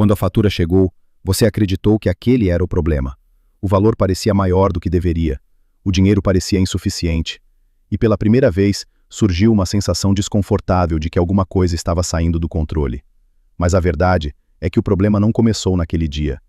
Quando a fatura chegou, você acreditou que aquele era o problema. O valor parecia maior do que deveria. O dinheiro parecia insuficiente. E pela primeira vez, surgiu uma sensação desconfortável de que alguma coisa estava saindo do controle. Mas a verdade é que o problema não começou naquele dia.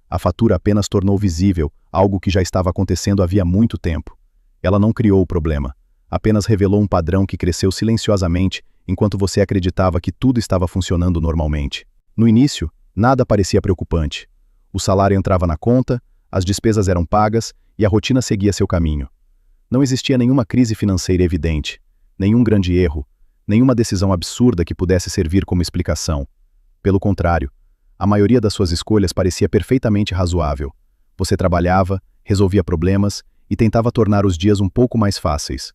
A fatura apenas tornou visível algo que já estava acontecendo havia muito tempo. Ela não criou o problema, apenas revelou um padrão que cresceu silenciosamente enquanto você acreditava que tudo estava funcionando normalmente. No início, nada parecia preocupante. O salário entrava na conta, as despesas eram pagas e a rotina seguia seu caminho. Não existia nenhuma crise financeira evidente, nenhum grande erro, nenhuma decisão absurda que pudesse servir como explicação. Pelo contrário, a maioria das suas escolhas parecia perfeitamente razoável. Você trabalhava, resolvia problemas e tentava tornar os dias um pouco mais fáceis.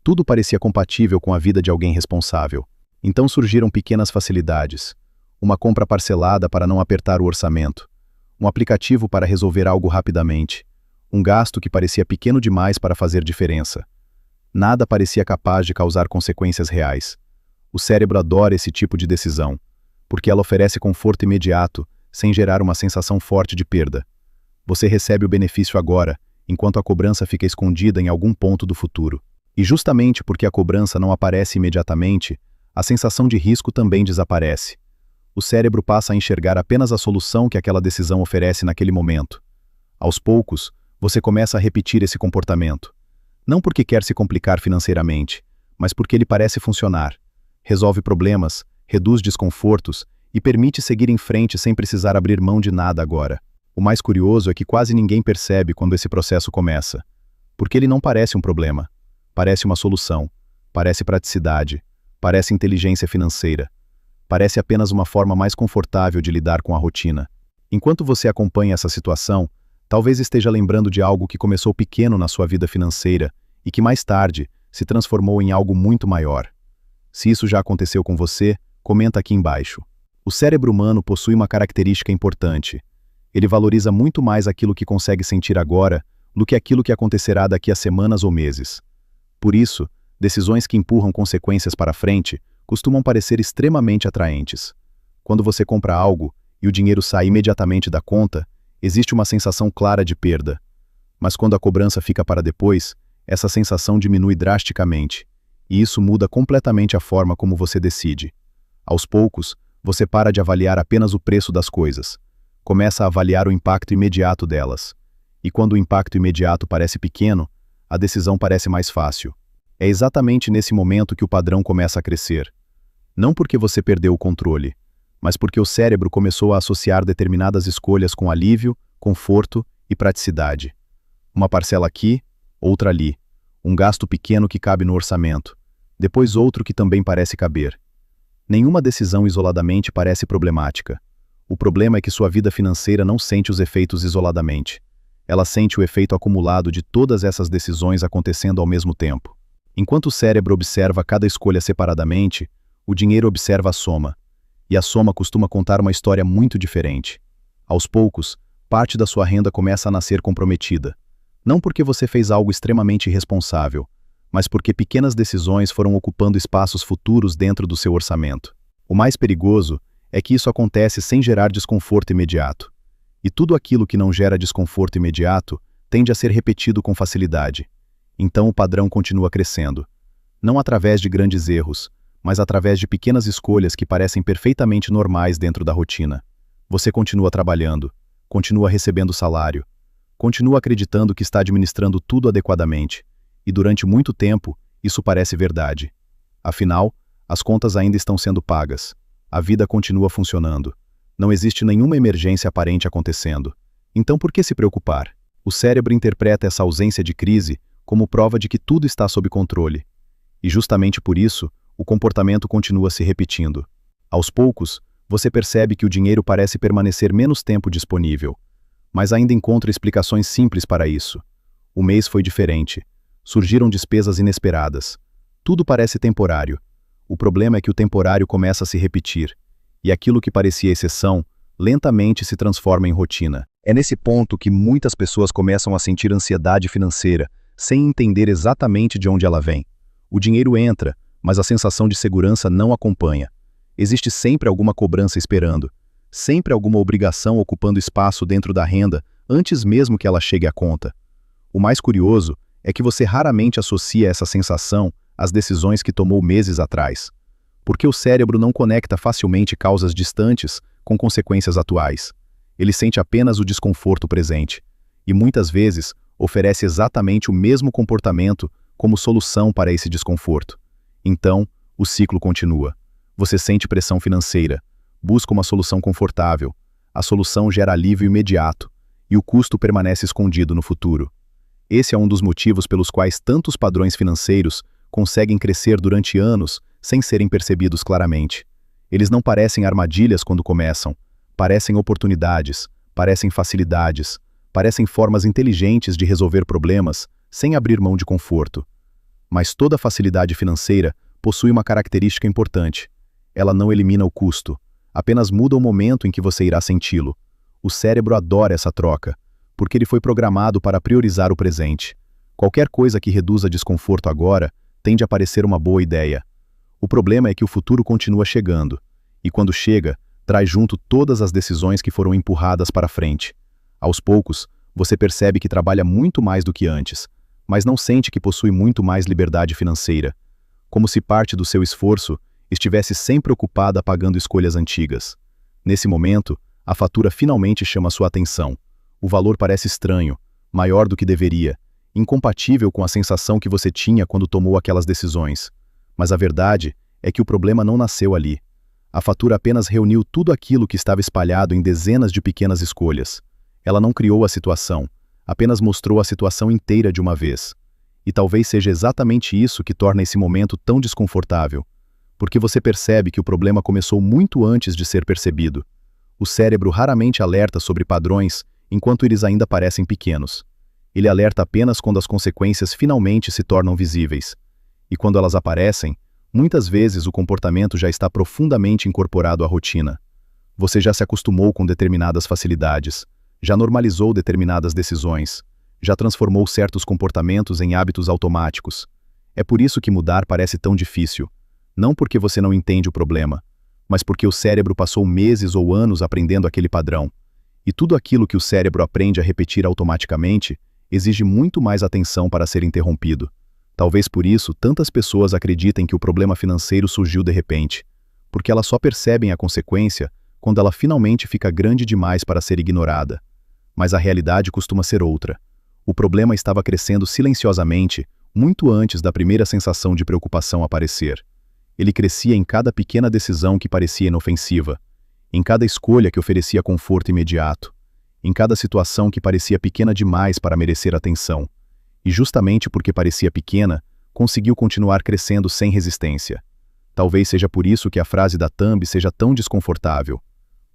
Tudo parecia compatível com a vida de alguém responsável. Então surgiram pequenas facilidades. Uma compra parcelada para não apertar o orçamento. Um aplicativo para resolver algo rapidamente. Um gasto que parecia pequeno demais para fazer diferença. Nada parecia capaz de causar consequências reais. O cérebro adora esse tipo de decisão, porque ela oferece conforto imediato, sem gerar uma sensação forte de perda. Você recebe o benefício agora, enquanto a cobrança fica escondida em algum ponto do futuro. E justamente porque a cobrança não aparece imediatamente, a sensação de risco também desaparece. O cérebro passa a enxergar apenas a solução que aquela decisão oferece naquele momento. Aos poucos, você começa a repetir esse comportamento. Não porque quer se complicar financeiramente, mas porque ele parece funcionar. Resolve problemas, reduz desconfortos e permite seguir em frente sem precisar abrir mão de nada agora. O mais curioso é que quase ninguém percebe quando esse processo começa. Porque ele não parece um problema. Parece uma solução. Parece praticidade. Parece inteligência financeira. Parece apenas uma forma mais confortável de lidar com a rotina. Enquanto você acompanha essa situação, talvez esteja lembrando de algo que começou pequeno na sua vida financeira e que mais tarde se transformou em algo muito maior. Se isso já aconteceu com você, comenta aqui embaixo. O cérebro humano possui uma característica importante. Ele valoriza muito mais aquilo que consegue sentir agora do que aquilo que acontecerá daqui a semanas ou meses. Por isso, decisões que empurram consequências para frente costumam parecer extremamente atraentes. Quando você compra algo e o dinheiro sai imediatamente da conta, existe uma sensação clara de perda. Mas quando a cobrança fica para depois, essa sensação diminui drasticamente, e isso muda completamente a forma como você decide. Aos poucos, você para de avaliar apenas o preço das coisas. Começa a avaliar o impacto imediato delas. E quando o impacto imediato parece pequeno, a decisão parece mais fácil. É exatamente nesse momento que o padrão começa a crescer. Não porque você perdeu o controle, mas porque o cérebro começou a associar determinadas escolhas com alívio, conforto e praticidade. Uma parcela aqui, outra ali. Um gasto pequeno que cabe no orçamento. Depois outro que também parece caber. Nenhuma decisão isoladamente parece problemática. O problema é que sua vida financeira não sente os efeitos isoladamente. Ela sente o efeito acumulado de todas essas decisões acontecendo ao mesmo tempo. Enquanto o cérebro observa cada escolha separadamente, o dinheiro observa a soma. E a soma costuma contar uma história muito diferente. Aos poucos, parte da sua renda começa a nascer comprometida. Não porque você fez algo extremamente irresponsável, mas porque pequenas decisões foram ocupando espaços futuros dentro do seu orçamento. O mais perigoso é que isso acontece sem gerar desconforto imediato. E tudo aquilo que não gera desconforto imediato tende a ser repetido com facilidade. Então o padrão continua crescendo. Não através de grandes erros, mas através de pequenas escolhas que parecem perfeitamente normais dentro da rotina. Você continua trabalhando, continua recebendo salário, continua acreditando que está administrando tudo adequadamente, e durante muito tempo isso parece verdade. Afinal, as contas ainda estão sendo pagas, a vida continua funcionando, não existe nenhuma emergência aparente acontecendo. Então por que se preocupar? O cérebro interpreta essa ausência de crise como prova de que tudo está sob controle. E justamente por isso, o comportamento continua se repetindo. Aos poucos, você percebe que o dinheiro parece permanecer menos tempo disponível. Mas ainda encontra explicações simples para isso. O mês foi diferente. Surgiram despesas inesperadas. Tudo parece temporário. O problema é que o temporário começa a se repetir. E aquilo que parecia exceção, lentamente se transforma em rotina. É nesse ponto que muitas pessoas começam a sentir ansiedade financeira, sem entender exatamente de onde ela vem. O dinheiro entra, mas a sensação de segurança não acompanha. Existe sempre alguma cobrança esperando. sempre alguma obrigação ocupando espaço dentro da renda antes mesmo que ela chegue à conta. O mais curioso é que você raramente associa essa sensação às decisões que tomou meses atrás, porque o cérebro não conecta facilmente causas distantes com consequências atuais. Ele sente apenas o desconforto presente, e muitas vezes oferece exatamente o mesmo comportamento como solução para esse desconforto. Então, o ciclo continua. Você sente pressão financeira, busca uma solução confortável, a solução gera alívio imediato, e o custo permanece escondido no futuro. Esse é um dos motivos pelos quais tantos padrões financeiros conseguem crescer durante anos sem serem percebidos claramente. Eles não parecem armadilhas quando começam, parecem oportunidades, parecem facilidades, parecem formas inteligentes de resolver problemas sem abrir mão de conforto. Mas toda facilidade financeira possui uma característica importante. Ela não elimina o custo, apenas muda o momento em que você irá senti-lo. O cérebro adora essa troca, porque ele foi programado para priorizar o presente. Qualquer coisa que reduza desconforto agora tende a parecer uma boa ideia. O problema é que o futuro continua chegando, e quando chega, traz junto todas as decisões que foram empurradas para frente. Aos poucos, você percebe que trabalha muito mais do que antes, mas não sente que possui muito mais liberdade financeira, como se parte do seu esforço estivesse sempre ocupada pagando escolhas antigas. Nesse momento, a fatura finalmente chama sua atenção. O valor parece estranho, maior do que deveria, incompatível com a sensação que você tinha quando tomou aquelas decisões. Mas a verdade é que o problema não nasceu ali. A fatura apenas reuniu tudo aquilo que estava espalhado em dezenas de pequenas escolhas. Ela não criou a situação, apenas mostrou a situação inteira de uma vez. E talvez seja exatamente isso que torna esse momento tão desconfortável, porque você percebe que o problema começou muito antes de ser percebido. O cérebro raramente alerta sobre padrões enquanto eles ainda parecem pequenos. Ele alerta apenas quando as consequências finalmente se tornam visíveis. E quando elas aparecem, muitas vezes o comportamento já está profundamente incorporado à rotina. Você já se acostumou com determinadas facilidades, já normalizou determinadas decisões, já transformou certos comportamentos em hábitos automáticos. É por isso que mudar parece tão difícil. Não porque você não entende o problema, mas porque o cérebro passou meses ou anos aprendendo aquele padrão. E tudo aquilo que o cérebro aprende a repetir automaticamente exige muito mais atenção para ser interrompido. Talvez por isso tantas pessoas acreditem que o problema financeiro surgiu de repente, porque elas só percebem a consequência quando ela finalmente fica grande demais para ser ignorada. Mas a realidade costuma ser outra. O problema estava crescendo silenciosamente muito antes da primeira sensação de preocupação aparecer. Ele crescia em cada pequena decisão que parecia inofensiva, em cada escolha que oferecia conforto imediato, em cada situação que parecia pequena demais para merecer atenção. E justamente porque parecia pequena, conseguiu continuar crescendo sem resistência. Talvez seja por isso que a frase da thumb seja tão desconfortável.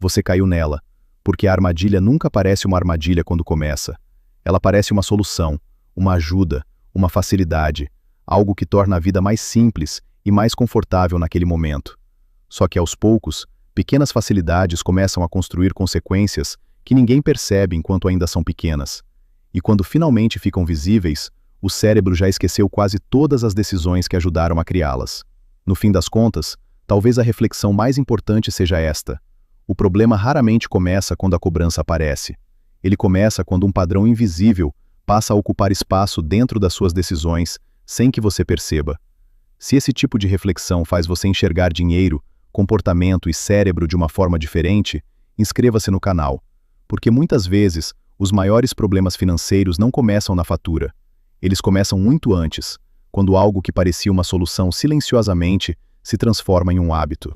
Você caiu nela, porque a armadilha nunca parece uma armadilha quando começa. Ela parece uma solução, uma ajuda, uma facilidade, algo que torna a vida mais simples e mais confortável naquele momento. Só que aos poucos, pequenas facilidades começam a construir consequências que ninguém percebe enquanto ainda são pequenas. E quando finalmente ficam visíveis, o cérebro já esqueceu quase todas as decisões que ajudaram a criá-las. No fim das contas, talvez a reflexão mais importante seja esta: o problema raramente começa quando a cobrança aparece. Ele começa quando um padrão invisível passa a ocupar espaço dentro das suas decisões sem que você perceba. Se esse tipo de reflexão faz você enxergar dinheiro, comportamento e cérebro de uma forma diferente, inscreva-se no canal, porque muitas vezes os maiores problemas financeiros não começam na fatura. Eles começam muito antes, quando algo que parecia uma solução silenciosamente se transforma em um hábito.